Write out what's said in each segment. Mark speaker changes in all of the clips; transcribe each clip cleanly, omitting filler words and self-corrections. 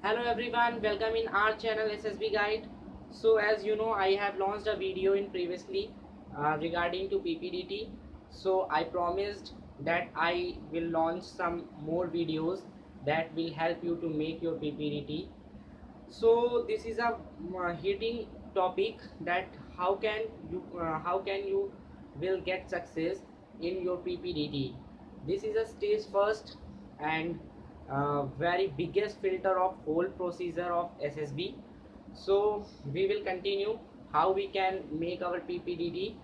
Speaker 1: Hello everyone, welcome in our channel SSB Guide. So as you know, I have launched a video in previously regarding to PPDT. So I promised that I will launch some more videos that will help you to make your PPDT. So this is a hitting topic that how can you will get success in your PPDT. This is a stage first and very biggest filter of whole procedure of SSB. So we will continue how we can make our PPDT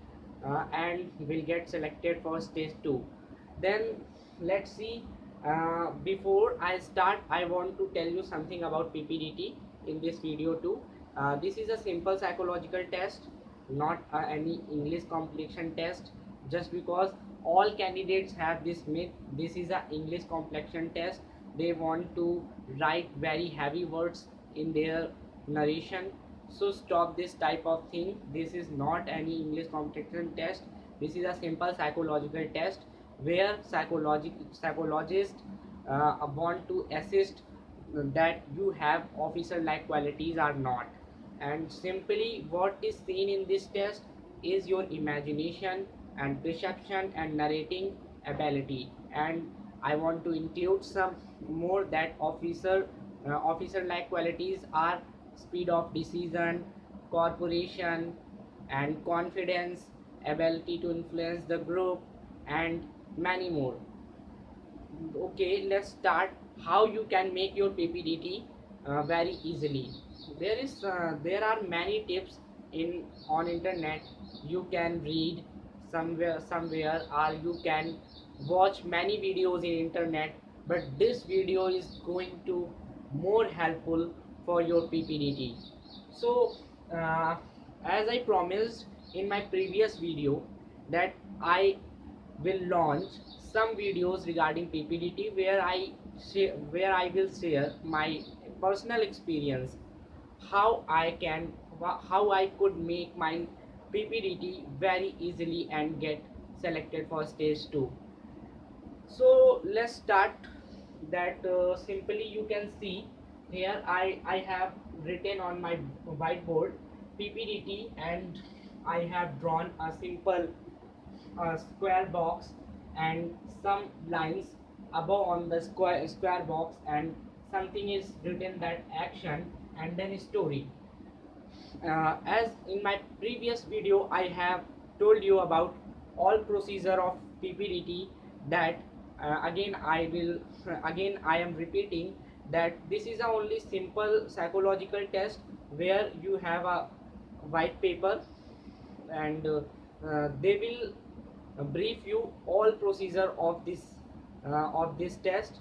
Speaker 1: and will get selected for stage 2. Then let's see. Before I start, I want to tell you something about PPDT in this video too. This is a simple psychological test, not any English complexion test. Just because all candidates have this myth, this is a English complexion test. They want to write very heavy words in their narration. So stop this type of thing. This is not any English complexion test. This is a simple psychological test where psychologists want to assist that you have officer like qualities or not. And simply what is seen in this test is your imagination and perception and narrating ability. And I want to include some more that officer like qualities are speed of decision, cooperation and confidence, ability to influence the group, and many more. Okay, let's start how you can make your PPDT very easily. There are many tips in on internet. You can read somewhere or you can watch many videos in internet, but this video is going to more helpful for your PPDT. So as I promised in my previous video that I will launch some videos regarding PPDT where I will share my personal experience, how I could make my PPDT very easily and get selected for stage 2. So let's start that. Simply you can see here I have written on my whiteboard PPDT, and I have drawn a simple square box and some lines above on the square box, and something is written that action and then story. As in my previous video I have told you about all procedure of PPDT, that again I am repeating that this is a only simple psychological test where you have a white paper, and they will brief you all procedure of this test.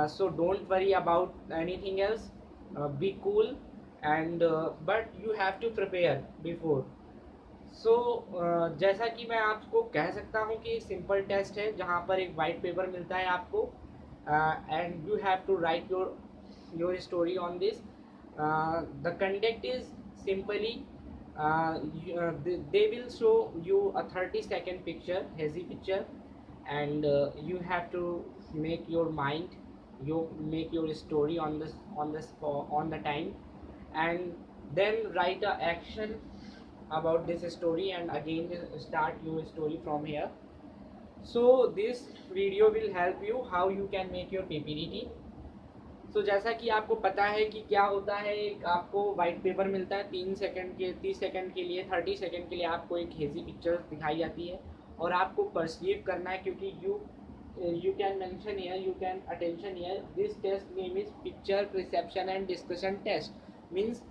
Speaker 1: So don't worry about anything else. Be cool, and but you have to prepare before. सो जैसा कि मैं आपको कह सकता हूँ कि एक simple test है जहाँ पर एक वाइट पेपर मिलता है आपको, and you have to write your story on this. The conduct is simply they will show you a 30-second picture, hazy picture, and you have to make your mind, you make your story on the spot, on the time, and then write a action about this story, and again start your story from here. So this video will help you how you can make your PPDT. तो जैसा कि आपको पता है कि क्या होता है, एक आपको वाइट पेपर मिलता है 30 सेकंड के लिए, 30 सेकंड के लिए आपको एक हेजी पिक्चर दिखाई जाती है और आपको परसीव करना है, क्योंकि you can mention here, you can attention here, this test name is picture perception and discussion test. Means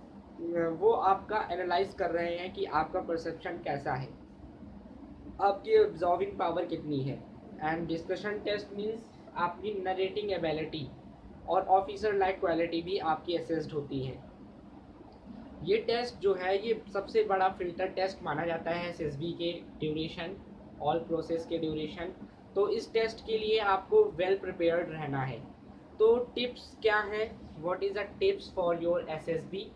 Speaker 1: वो आपका एनालाइज कर रहे हैं कि आपका परसेप्शन कैसा है, आपकी ऑब्जर्विंग पावर कितनी है, एंड डिस्कशन टेस्ट मीन्स आपकी नरेटिंग एबिलिटी और ऑफिसर लाइक क्वालिटी भी आपकी असेस्ड होती है. ये टेस्ट जो है ये सबसे बड़ा फिल्टर टेस्ट माना जाता है एसएसबी के ड्यूरेशन, ऑल प्रोसेस के ड्यूरेशन. तो इस टेस्ट के लिए आपको वेल प्रिपेयर्ड रहना है. तो टिप्स क्या है, what is the tips for your SSB,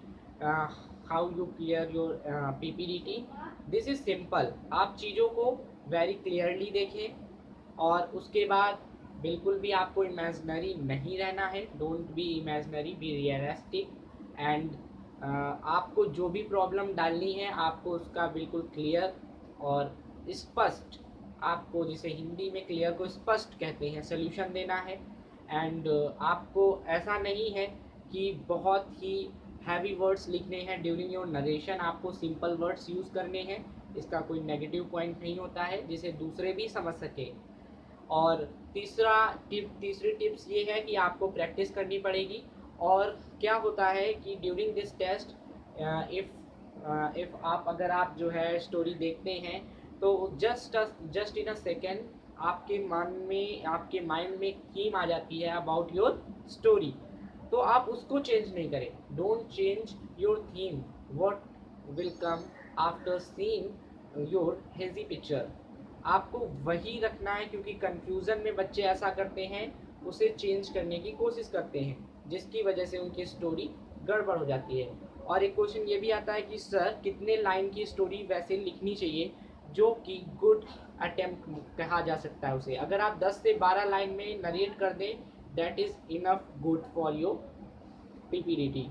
Speaker 1: how you clear your PPDT. This is simple. आप चीज़ों को वेरी क्लियरली देखें और उसके बाद बिल्कुल भी आपको इमेजिनरी नहीं रहना है, don't be imaginary, be realistic. And आपको जो भी प्रॉब्लम डालनी है आपको उसका बिल्कुल क्लियर और स्पष्ट, आपको जिसे हिंदी में क्लियर को स्पष्ट कहते हैं, सोल्यूशन देना है। एंड आपको ऐसा नहीं है कि बहुत ही हैवी वर्ड्स लिखने हैं ड्यूरिंग योर नरेशन, आपको सिंपल वर्ड्स यूज़ करने हैं। इसका कोई नेगेटिव पॉइंट नहीं होता है, जिसे दूसरे भी समझ सके। और तीसरी टिप्स ये है कि आपको प्रैक्टिस करनी पड़ेगी। और क्या होता है कि ड्यूरिंग दिस टेस्ट, इफ़ आप अगर आप जो है स्टोरी देखते हैं तो जस्ट इन अ सेकेंड आपके माइंड में थीम आ जाती है अबाउट योर स्टोरी। तो आप उसको चेंज नहीं करें, don't change your theme, what will come after seeing your hazy picture, आपको वही रखना है। क्योंकि कंफ्यूजन में बच्चे ऐसा करते हैं, उसे चेंज करने की कोशिश करते हैं, जिसकी वजह से उनकी स्टोरी गड़बड़ हो जाती है। और एक क्वेश्चन ये भी आता है कि सर कितने लाइन की स्टोरी वैसे लिखनी चाहिए जो कि गुड अटेम्प्ट कहा जा सकता है उसे। अगर आप 10 से 12 लाइन में नरेट कर दें, that is enough good for your PPDT.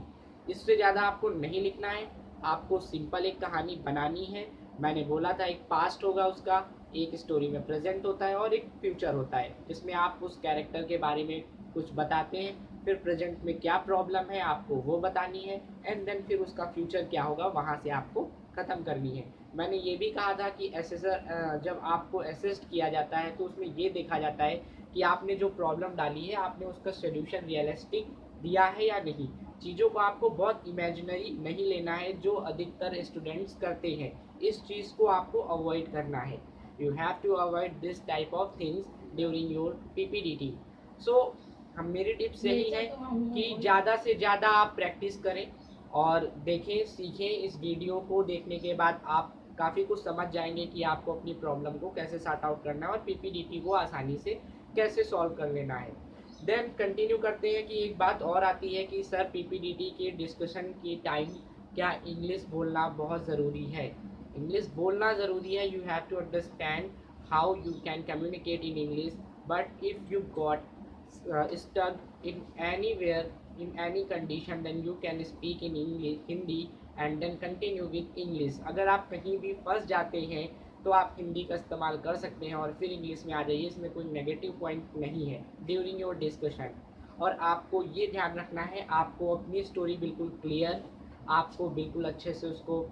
Speaker 1: इससे ज़्यादा आपको नहीं लिखना है, आपको सिंपल एक कहानी बनानी है। मैंने बोला था एक पास्ट होगा उसका, एक स्टोरी में प्रेजेंट होता है और एक फ्यूचर होता है, जिसमें आप उस कैरेक्टर के बारे में कुछ बताते हैं, फिर प्रेजेंट में क्या प्रॉब्लम है आपको वो बतानी है, एंड देन फिर उसका फ्यूचर क्या होगा वहाँ से आपको ख़त्म करनी है। मैंने ये भी कहा था कि एसेसर जब आपको असिस्ट किया जाता है तो उसमें ये देखा जाता है कि आपने जो प्रॉब्लम डाली है आपने उसका सोल्यूशन रियलिस्टिक दिया है या नहीं। चीज़ों को आपको बहुत इमेजिनरी नहीं लेना है, जो अधिकतर स्टूडेंट्स करते हैं। इस चीज़ को आपको अवॉइड करना है। You have to avoid this type of things during your PPDT. So हम मेरी टिप्स यही है कि ज़्यादा से ज़्यादा आप प्रैक्टिस करें और देखें सीखें। इस वीडियो को देखने के बाद आप काफ़ी कुछ समझ जाएंगे कि आपको अपनी प्रॉब्लम को कैसे सॉर्ट आउट करना है और पीपीडीटी को आसानी से कैसे सॉल्व कर लेना है। देन कंटिन्यू करते हैं कि एक बात और आती है कि सर पीपीडीटी के डिस्कशन के टाइम क्या इंग्लिश बोलना बहुत ज़रूरी है। इंग्लिश बोलना ज़रूरी है, you have to understand how you can communicate in English. But if you got stuck in anywhere, in any condition, then you can speak in English, Hindi, and then continue with English। अगर आप कहीं भी फंस जाते हैं तो आप हिंदी का इस्तेमाल कर सकते हैं और फिर इंग्लिश में आ जाइए, इसमें कोई नेगेटिव पॉइंट नहीं है ड्यूरिंग योर डिस्कशन। और आपको ये ध्यान रखना है, आपको अपनी स्टोरी बिल्कुल क्लियर, आपको बिल्कुल अच्छे से उसको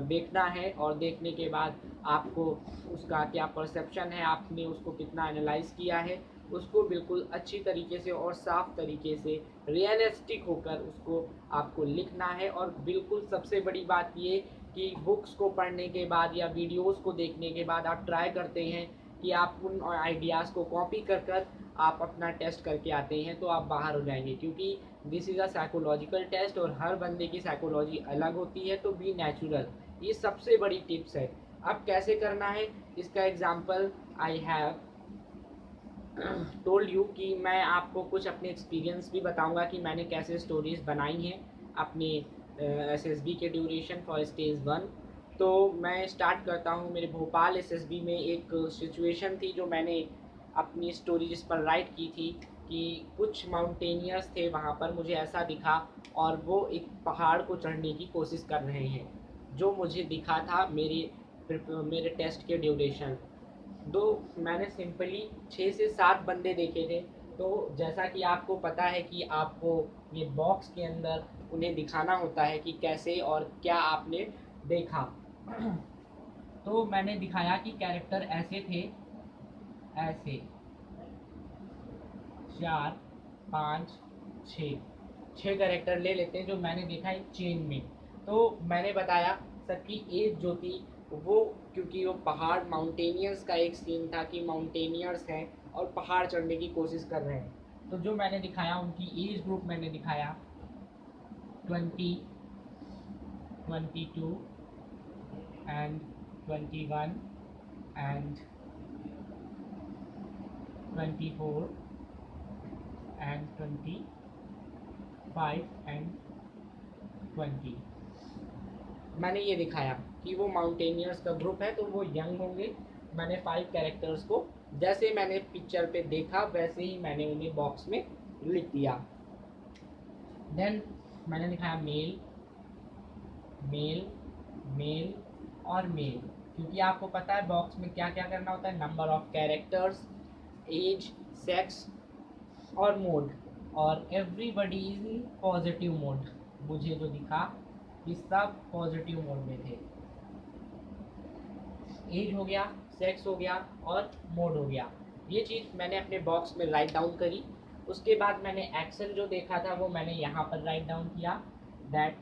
Speaker 1: देखना है और देखने के बाद आपको उसका क्या परसेप्शन है, आपने उसको कितना एनालाइज किया है, उसको बिल्कुल अच्छी तरीके से और साफ तरीके से रियलिस्टिक होकर उसको आपको लिखना है। और बिल्कुल सबसे बड़ी बात ये कि बुक्स को पढ़ने के बाद या वीडियोस को देखने के बाद आप ट्राई करते हैं कि आप उन आइडियाज़ को कॉपी कर कर आप अपना टेस्ट करके आते हैं तो आप बाहर हो जाएंगे। क्योंकि this is a psychological test और हर बंदे की साइकोलॉजी अलग होती है, तो बी नेचुरल, ये सबसे बड़ी टिप्स है। अब कैसे करना है इसका example I have told you कि मैं आपको कुछ अपने एक्सपीरियंस भी बताऊंगा कि मैंने कैसे स्टोरीज़ बनाई हैं अपने एसएसबी के ड्यूरेशन फॉर स्टेज 1। तो मैं स्टार्ट करता हूँ। मेरे भोपाल एसएसबी में एक सिचुएशन थी जो मैंने अपनी स्टोरी जिस पर राइट की थी कि कुछ माउंटेनियर्स थे वहाँ पर, मुझे ऐसा दिखा और वो एक पहाड़ को चढ़ने की कोशिश कर रहे हैं, जो मुझे दिखा था मेरे टेस्ट के ड्यूरेशन। दो मैंने सिंपली 6 से 7 बंदे देखे थे। तो जैसा कि आपको पता है कि आपको ये बॉक्स के अंदर उन्हें दिखाना होता है कि कैसे और क्या आपने देखा। तो मैंने दिखाया कि कैरेक्टर ऐसे थे, ऐसे 4 5 6 कैरेक्टर ले लेते हैं जो मैंने देखा एक चेन में। तो मैंने बताया सबकी एज जो थी वो, क्योंकि वो पहाड़ माउंटेनियर्स का एक सीन था कि माउंटेनियर्स हैं और पहाड़ चढ़ने की कोशिश कर रहे हैं, तो जो मैंने दिखाया उनकी एज ग्रुप मैंने दिखाया 20, 22 एंड 21 एंड 24 एंड 25 एंड 20। मैंने ये दिखाया कि वो माउंटेनियर्स का ग्रुप है तो वो यंग होंगे। मैंने 5 कैरेक्टर्स को जैसे मैंने पिक्चर पे देखा वैसे ही मैंने उन्हें बॉक्स में लिख दिया। देन मैंने लिखा मेल मेल मेल और मेल, क्योंकि आपको पता है बॉक्स में क्या क्या करना होता है, number of characters, age, sex और मोड, और everybody is in positive mode. मुझे जो दिखा कि सब पॉजिटिव मोड में थे। एज हो गया, सेक्स हो गया और मोड हो गया। ये चीज़ मैंने अपने बॉक्स में राइट डाउन करी। उसके बाद मैंने एक्शन जो देखा था वो मैंने यहाँ पर राइट डाउन किया, दैट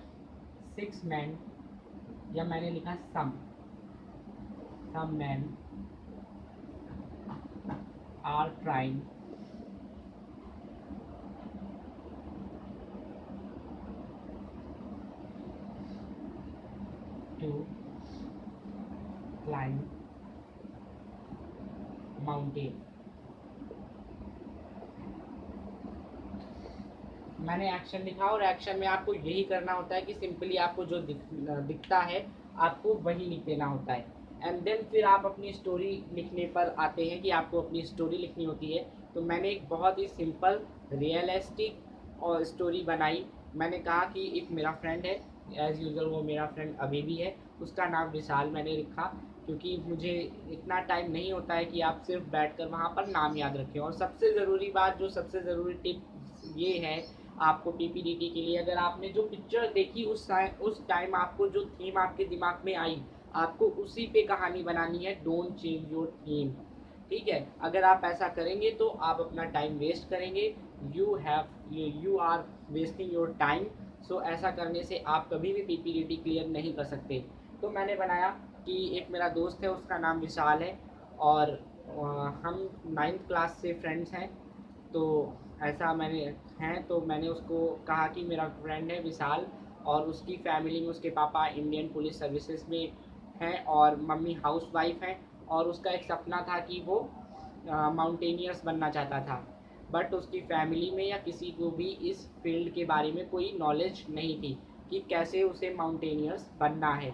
Speaker 1: 6 मैन, या मैंने लिखा some man are trying to climb mountain. मैंने एक्शन लिखा, और एक्शन में आपको यही करना होता है कि सिंपली आपको जो दिखता है आपको वही लिख देना होता है। एंड देन फिर आप अपनी स्टोरी लिखने पर आते हैं कि आपको अपनी स्टोरी लिखनी होती है। तो मैंने एक बहुत ही सिंपल रियलिस्टिक और स्टोरी बनाई। मैंने कहा कि एक मेरा फ्रेंड है, एज़ यूजल वो मेरा फ्रेंड अभी भी है, उसका नाम विशाल मैंने लिखा, क्योंकि मुझे इतना टाइम नहीं होता है कि आप सिर्फ बैठकर वहाँ पर नाम याद रखें। और सबसे ज़रूरी बात, जो सबसे ज़रूरी टिप ये है आपको पीपीडीटी के लिए, अगर आपने जो पिक्चर देखी उस टाइम आपको जो थीम आपके दिमाग में आई, आपको उसी पे कहानी बनानी है। डोंट चेंज योर थीम, ठीक है? अगर आप ऐसा करेंगे तो आप अपना टाइम वेस्ट करेंगे, you are wasting your time. So ऐसा करने से आप कभी भी पीपीडीटी क्लियर नहीं कर सकते। तो मैंने बनाया कि एक मेरा दोस्त है, उसका नाम विशाल है, और हम 9th क्लास से फ्रेंड्स हैं। तो ऐसा मैंने हैं, तो मैंने उसको कहा कि मेरा फ्रेंड है विशाल, और उसकी फैमिली में उसके पापा इंडियन पुलिस सर्विसेज में हैं और मम्मी हाउसवाइफ हैं, और उसका एक सपना था कि वो माउंटेनियर्स बनना चाहता था। बट उसकी फैमिली में या किसी को भी इस फील्ड के बारे में कोई नॉलेज नहीं थी कि कैसे उसे माउंटेनियर्स बनना है।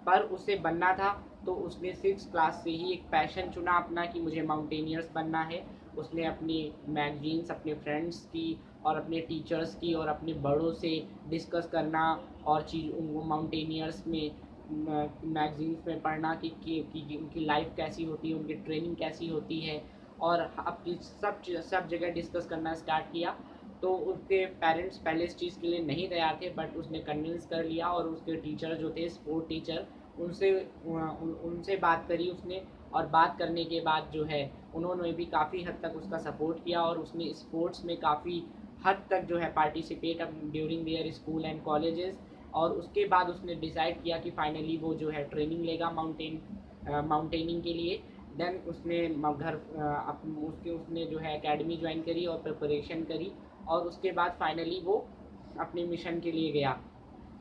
Speaker 1: पर उसे बनना था, तो उसने 6 क्लास से ही एक पैशन चुना अपना कि मुझे माउंटेनियर्स बनना है। उसने अपनी मैगजीन्स, अपने फ्रेंड्स की और अपने टीचर्स की और अपने बड़ों से डिस्कस करना, और चीज़ उनको माउंटेनियर्स में मैगजीन्स में पढ़ना कि उनकी लाइफ कैसी होती है, उनकी ट्रेनिंग कैसी होती है, और अपनी सब जगह डिस्कस करना स्टार्ट किया। तो उसके पेरेंट्स पहले इस चीज़ के लिए नहीं तैयार थे, बट उसने कन्विंस कर लिया, और उसके टीचर जो थे स्पोर्ट टीचर, उनसे बात करी उसने, और बात करने के बाद जो है उन्होंने भी काफ़ी हद तक उसका सपोर्ट किया, और उसने स्पोर्ट्स में काफ़ी हद तक जो है participate during their school and colleges. और उसके बाद उसने डिसाइड किया कि फाइनली वो जो है ट्रेनिंग लेगा माउंटेनिंग के लिए। देन उसने उसने जो है एकेडमी ज्वाइन करी और प्रिपरेशन करी, और उसके बाद फाइनली वो अपने मिशन के लिए गया।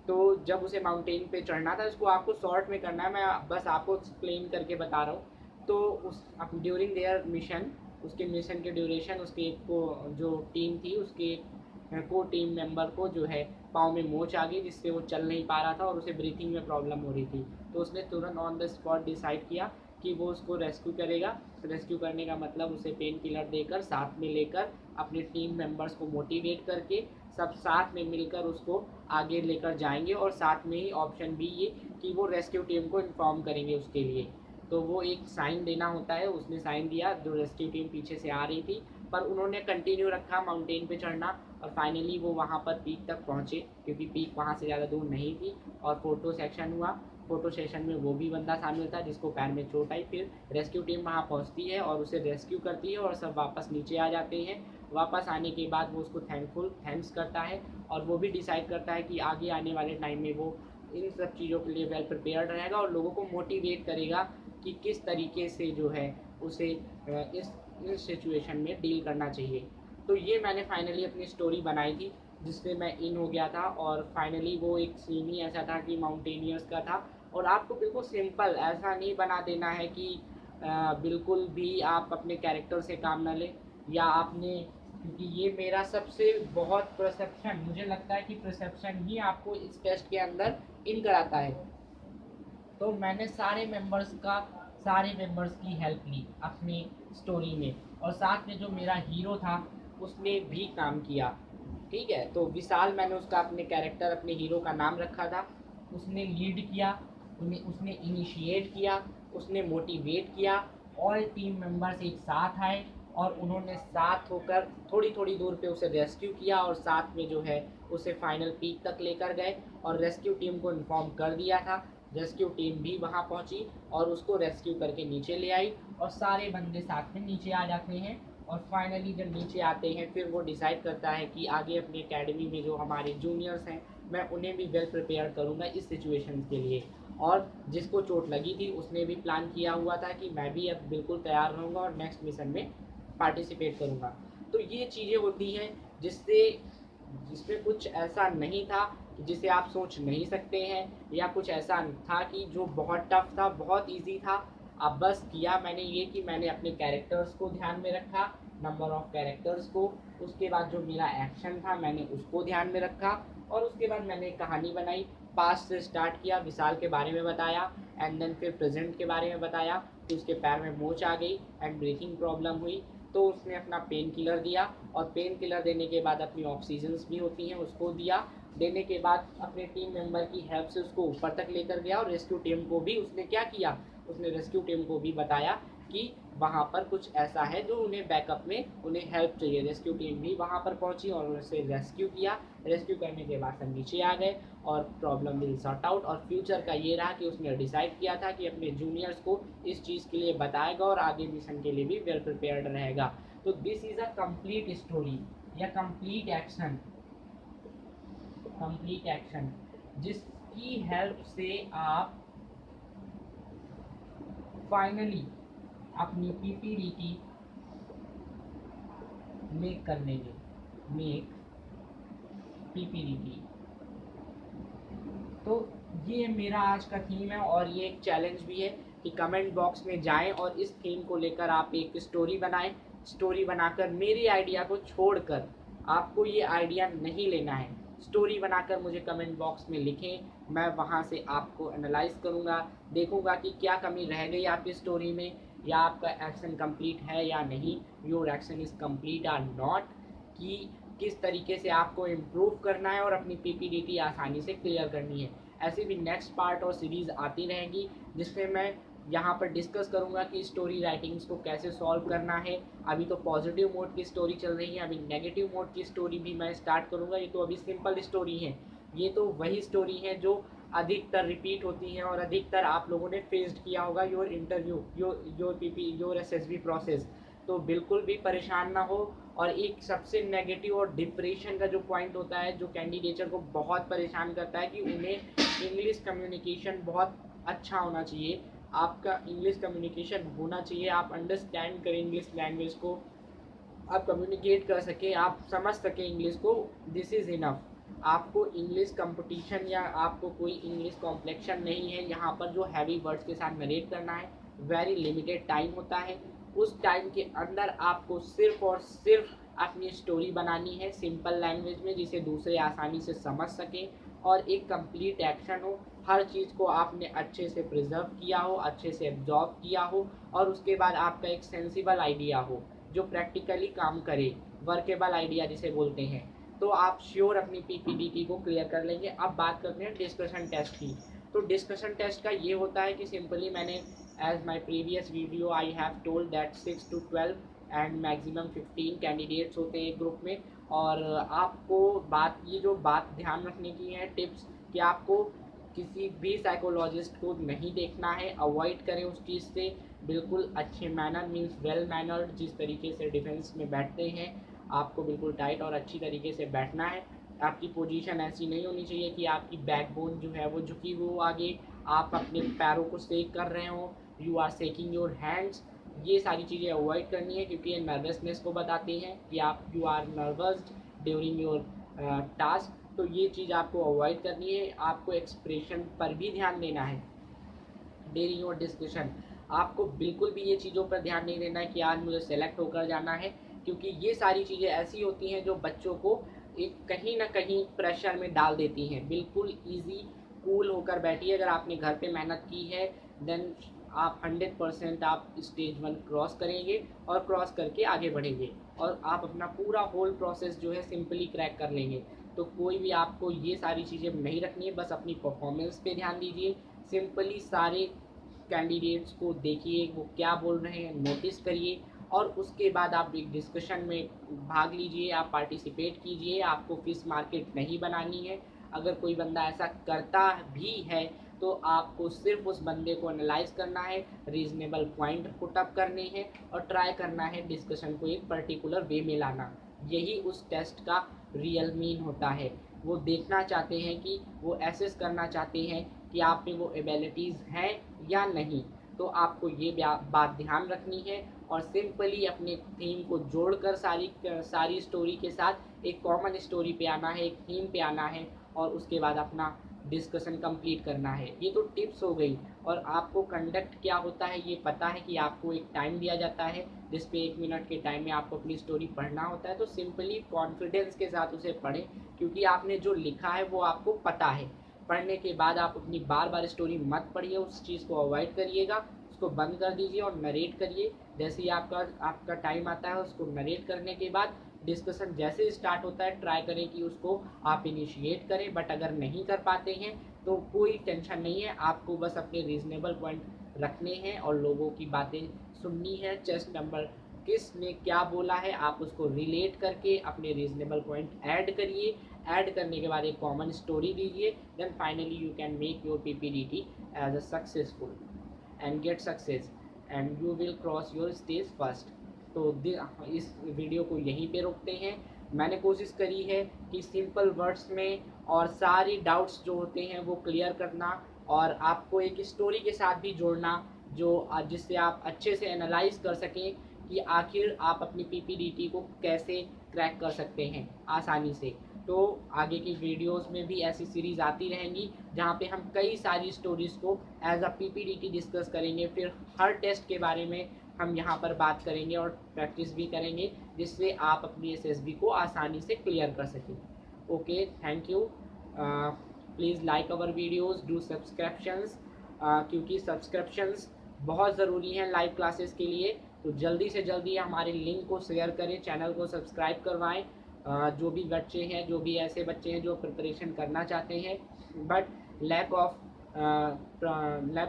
Speaker 1: तो जब उसे माउंटेन पे चढ़ना था, इसको आपको शॉर्ट में करना है, मैं बस आपको एक्सप्लेन करके बता रहा हूँ। तो उस ड्यूरिंग देयर मिशन, उसके मिशन के ड्यूरेशन, उसके एक को जो टीम थी उसके को टीम मेंबर को जो है पाँव में मोच आ गई, जिससे वो चल नहीं पा रहा था और उसे ब्रीथिंग में प्रॉब्लम हो रही थी। तो उसने तुरंत ऑन द स्पॉट डिसाइड किया कि वो उसको रेस्क्यू करेगा। रेस्क्यू करने का मतलब उसे पेन किलर देकर, साथ में लेकर, अपने टीम मेंबर्स को मोटिवेट करके सब साथ में मिलकर उसको आगे लेकर जाएंगे, और साथ में ही ऑप्शन भी ये कि वो रेस्क्यू टीम को इन्फॉर्म करेंगे उसके लिए। तो वो एक साइन देना होता है, उसने साइन दिया, जो रेस्क्यू टीम पीछे से आ रही थी, पर उन्होंने कंटिन्यू रखा माउंटेन पे चढ़ना, और फाइनली वो वहाँ पर पीक तक पहुँचे, क्योंकि पीक वहाँ से ज़्यादा दूर नहीं थी। और फ़ोटो सेक्शन हुआ, फ़ोटो सेशन में वो भी बंदा शामिल था जिसको पैर में चोट आई। फिर रेस्क्यू टीम वहाँ पहुँचती है और उसे रेस्क्यू करती है, और सब वापस नीचे आ जाते हैं। वापस आने के बाद वो उसको थैंक्स करता है, और वो भी डिसाइड करता है कि आगे आने वाले टाइम में वो इन सब चीज़ों के लिए वेल प्रिपेयर्ड रहेगा, और लोगों को मोटिवेट करेगा कि किस तरीके से जो है उसे इस सिचुएशन में डील करना चाहिए। तो ये मैंने फाइनली अपनी स्टोरी बनाई थी, जिससे मैं इन हो गया था, और फाइनली वो एक सीन ही ऐसा था कि माउंटेनियर्स का था। और आपको बिल्कुल सिंपल, ऐसा नहीं बना देना है कि बिल्कुल भी आप अपने कैरेक्टर से काम न लें, या आपने, क्योंकि ये मेरा सबसे बहुत परसेप्शन, मुझे लगता है कि परसेप्शन ही आपको इस टेस्ट के अंदर इन कराता है। तो मैंने सारे मेंबर्स का सारे मेंबर्स की हेल्प ली अपनी स्टोरी में, और साथ में जो मेरा हीरो था उसने भी काम किया। ठीक है, तो विशाल मैंने उसका अपने कैरेक्टर अपने हीरो का नाम रखा था। उसने लीड किया, उसने इनिशिएट किया, उसने मोटिवेट किया। ऑल टीम मेंबर्स एक साथ आए और उन्होंने साथ होकर थोड़ी थोड़ी दूर पे उसे रेस्क्यू किया, और साथ में जो है उसे फाइनल पीक तक लेकर गए और रेस्क्यू टीम को इन्फॉर्म कर दिया था। रेस्क्यू टीम भी वहाँ पहुँची और उसको रेस्क्यू करके नीचे ले आई, और सारे बंदे साथ में नीचे आ जाते हैं। और फाइनली जब नीचे आते हैं फिर वो डिसाइड करता है कि आगे अपनी एकेडमी में जो हमारे जूनियर्स हैं मैं उन्हें भी वेल प्रिपेयर करूँगा इस सिचुएशन के लिए। और जिसको चोट लगी थी उसने भी प्लान किया हुआ था कि मैं भी अब बिल्कुल तैयार रहूँगा और नेक्स्ट मिशन में पार्टिसिपेट करूँगा। तो ये चीज़ें होती हैं जिसमें कुछ ऐसा नहीं था जिसे आप सोच नहीं सकते हैं, या कुछ ऐसा था कि जो बहुत टफ था, बहुत इजी था। अब बस किया मैंने ये कि मैंने अपने कैरेक्टर्स को ध्यान में रखा, नंबर ऑफ कैरेक्टर्स को, उसके बाद जो मेरा एक्शन था मैंने उसको ध्यान में रखा, और उसके बाद मैंने एक कहानी बनाई। पास्ट से स्टार्ट किया, विशाल के बारे में बताया, एंड देन फिर प्रेजेंट के बारे में बताया कि उसके पैर में मोच आ गई एंड ब्रीथिंग प्रॉब्लम हुई, तो उसने अपना पेन किलर दिया, और पेन किलर देने के बाद अपनी ऑक्सीजन्स भी होती हैं उसको दिया। देने के बाद अपने टीम मेंबर की हेल्प से उसको ऊपर तक लेकर गया, और रेस्क्यू टीम को भी उसने क्या किया, उसने रेस्क्यू टीम को भी बताया कि वहाँ पर कुछ ऐसा है जो उन्हें बैकअप में उन्हें हेल्प चाहिए। रेस्क्यू टीम भी वहाँ पर पहुँची और उसे रेस्क्यू किया। रेस्क्यू करने के बाद सब नीचे आ गए और प्रॉब्लम विल सॉर्ट आउट। और फ्यूचर का ये रहा कि उसने डिसाइड किया था कि अपने जूनियर्स को इस चीज़ के लिए बताएगा और आगे मिशन के लिए भी वेल प्रिपेयर्ड रहेगा। तो this is a complete story या कंप्लीट एक्शन जिसकी हेल्प से आप फाइनली अपनी पीपीडीटी मेक कर लेंगे। Make PPDT. तो ये मेरा आज का थीम है, और ये एक चैलेंज भी है कि कमेंट बॉक्स में जाएं और इस थीम को लेकर आप एक स्टोरी बनाएं। स्टोरी बनाकर मेरे आइडिया को छोड़कर, आपको ये आइडिया नहीं लेना है, स्टोरी बनाकर मुझे कमेंट बॉक्स में लिखें। मैं वहाँ से आपको एनालाइज करूँगा, देखूँगा कि क्या कमी रह गई आपकी स्टोरी में, या आपका एक्शन कंप्लीट है या नहीं, your action is complete or not, कि किस तरीके से आपको इम्प्रूव करना है और अपनी पीपीडीटी आसानी से क्लियर करनी है। ऐसे भी नेक्स्ट पार्ट और सीरीज़ आती रहेगी जिसमें मैं यहाँ पर डिस्कस करूँगा कि स्टोरी राइटिंग्स को कैसे सॉल्व करना है। अभी तो पॉजिटिव मोड की स्टोरी चल रही है, अभी नेगेटिव मोड की स्टोरी भी मैं स्टार्ट करूँगा। ये तो अभी सिंपल स्टोरी है, ये तो वही स्टोरी है जो अधिकतर रिपीट होती हैं और अधिकतर आप लोगों ने फेस्ड किया होगा your interview, your SSB process. तो बिल्कुल भी परेशान ना हो। और एक सबसे नेगेटिव और डिप्रेशन का जो पॉइंट होता है जो कैंडिडेटर को बहुत परेशान करता है कि उन्हें इंग्लिश कम्युनिकेशन बहुत अच्छा होना चाहिए। आपका इंग्लिश कम्युनिकेशन होना चाहिए, आप अंडरस्टैंड करें इंग्लिश लैंग्वेज को, आप कम्युनिकेट कर सकें, आप समझ सकें इंग्लिश को, दिस इज़ इनफ। आपको इंग्लिश कंपटीशन या आपको कोई इंग्लिश कॉम्प्लेक्शन नहीं है। यहाँ पर जो हैवी वर्ड्स के साथ नरेट करना है, वेरी लिमिटेड टाइम होता है। उस टाइम के अंदर आपको सिर्फ और सिर्फ अपनी स्टोरी बनानी है सिंपल लैंग्वेज में, जिसे दूसरे आसानी से समझ सकें, और एक कंप्लीट एक्शन हो। हर चीज़ को आपने अच्छे से प्रिजर्व किया हो, अच्छे से एब्जॉर्ब किया हो, और उसके बाद आपका एक सेंसिबल आइडिया हो जो प्रैक्टिकली काम करे, वर्केबल आइडिया जिसे बोलते हैं। तो आप श्योर अपनी पीपीडीटी को क्लियर कर लेंगे। अब बात करते हैं डिस्कशन टेस्ट की। तो डिस्कशन टेस्ट का ये होता है कि सिंपली मैंने as my previous video I have told that 6 to 12 and maximum 15 candidates होते हैं एक ग्रुप में। और आपको ये जो बात ध्यान रखने की है टिप्स, कि आपको किसी भी साइकोलॉजिस्ट को नहीं देखना है, अवॉइड करें उस चीज़ से। बिल्कुल अच्छे मैनर मीन्स वेल मैनर्ड, जिस तरीके से डिफेंस में बैठते हैं आपको बिल्कुल टाइट और अच्छी तरीके से बैठना है। आपकी पोजीशन ऐसी नहीं होनी चाहिए कि आपकी बैकबोन जो है वो झुकी हो आगे, आप अपने पैरों को सेक कर रहे हो, यू आर सेकिंग योर हैंड्स। ये सारी चीज़ें अवॉइड करनी है क्योंकि ये नर्वसनेस को बताती हैं कि आप you are nervoused during your task. तो ये चीज़ आपको अवॉइड करनी है। आपको एक्सप्रेशन पर भी ध्यान देना है ड्यूरिंग योर डिस्कशन। आपको बिल्कुल भी ये चीज़ों पर ध्यान नहीं देना है कि आज मुझे सेलेक्ट होकर जाना है, क्योंकि ये सारी चीज़ें ऐसी होती हैं जो बच्चों को एक कहीं ना कहीं प्रेशर में डाल देती हैं। बिल्कुल ईजी कूल होकर बैठिए। अगर आपने घर पे मेहनत की है देन आप 100% आप स्टेज 1 क्रॉस करेंगे और क्रॉस करके आगे बढ़ेंगे और आप अपना पूरा होल प्रोसेस जो है सिंपली क्रैक कर लेंगे। तो कोई भी आपको ये सारी चीज़ें नहीं रखनी है, बस अपनी परफॉर्मेंस पे ध्यान दीजिए। सिंपली सारे कैंडिडेट्स को देखिए वो क्या बोल रहे हैं, नोटिस करिए और उसके बाद आप एक डिस्कशन में भाग लीजिए, आप पार्टिसिपेट कीजिए। आपको फिश मार्केट नहीं बनानी है। अगर कोई बंदा ऐसा करता भी है तो आपको सिर्फ उस बंदे को एनालाइज करना है, रीजनेबल पॉइंट पुट अप करने हैं और ट्राई करना है डिस्कशन को एक पर्टिकुलर वे में लाना। यही उस टेस्ट का रियल मीन होता है। वो देखना चाहते हैं कि वो एसेस करना चाहते हैं कि आप में वो एबिलिटीज़ हैं या नहीं। तो आपको ये बात ध्यान रखनी है और सिंपली अपने थीम को जोड़कर सारी स्टोरी के साथ एक कॉमन स्टोरी पे आना है, एक थीम पे आना है और उसके बाद अपना डिस्कशन कंप्लीट करना है। ये तो टिप्स हो गई। और आपको कंडक्ट क्या होता है ये पता है कि आपको एक टाइम दिया जाता है जिस पे 1 मिनट के टाइम में आपको अपनी स्टोरी पढ़ना होता है। तो सिंपली कॉन्फिडेंस के साथ उसे पढ़ें क्योंकि आपने जो लिखा है वो आपको पता है। पढ़ने के बाद आप अपनी बार बार स्टोरी मत पढ़िए, उस चीज़ को अवॉइड करिएगा, उसको बंद कर दीजिए और नरेट करिए। जैसे ही आपका टाइम आता है उसको नरेट करने के बाद डिस्कशन जैसे स्टार्ट होता है ट्राई करें कि उसको आप इनिशिएट करें। बट अगर नहीं कर पाते हैं तो कोई टेंशन नहीं है, आपको बस अपने रीजनेबल पॉइंट रखने हैं और लोगों की बातें सुननी है। चेस्ट नंबर किसने क्या बोला है आप उसको रिलेट करके अपने रीजनेबल पॉइंट ऐड करिए। ऐड करने के बाद एक कॉमन स्टोरी दीजिए। Then finally you can make your PPDT as a successful and get success and you will cross your stage first. तो इस वीडियो को यहीं पे रोकते हैं। मैंने कोशिश करी है कि सिंपल वर्ड्स में और सारी डाउट्स जो होते हैं वो क्लियर करना और आपको एक स्टोरी के साथ भी जोड़ना जो जिससे आप अच्छे से एनालाइज कर सकें कि आखिर आप अपनी पीपीडीटी को कैसे क्रैक कर सकते हैं आसानी से। तो आगे की वीडियोस में भी ऐसी सीरीज़ आती रहेंगी जहाँ पे हम कई सारी स्टोरीज़ को एज अ पीपीडीटी डिस्कस करेंगे। फिर हर टेस्ट के बारे में हम यहाँ पर बात करेंगे और प्रैक्टिस भी करेंगे जिससे आप अपनी एसएसबी को आसानी से क्लियर कर सकें। Okay, thank you. Please like our videos, do subscriptions क्योंकि सब्सक्रिप्शंस बहुत ज़रूरी हैं लाइव क्लासेस के लिए। तो जल्दी से जल्दी हमारे लिंक को शेयर करें, चैनल को सब्सक्राइब करवाएं। जो भी बच्चे हैं, जो भी ऐसे बच्चे हैं जो प्रिपरेशन करना चाहते हैं बट लैक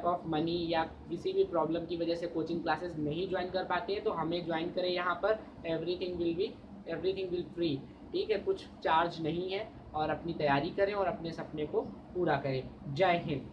Speaker 1: ऑफ मनी या किसी भी प्रॉब्लम की वजह से कोचिंग क्लासेस नहीं ज्वाइन कर पाते हैं तो हमें ज्वाइन करें। यहाँ पर एवरीथिंग विल फ्री। ठीक है, कुछ चार्ज नहीं है और अपनी तैयारी करें और अपने सपने को पूरा करें। जय हिंद।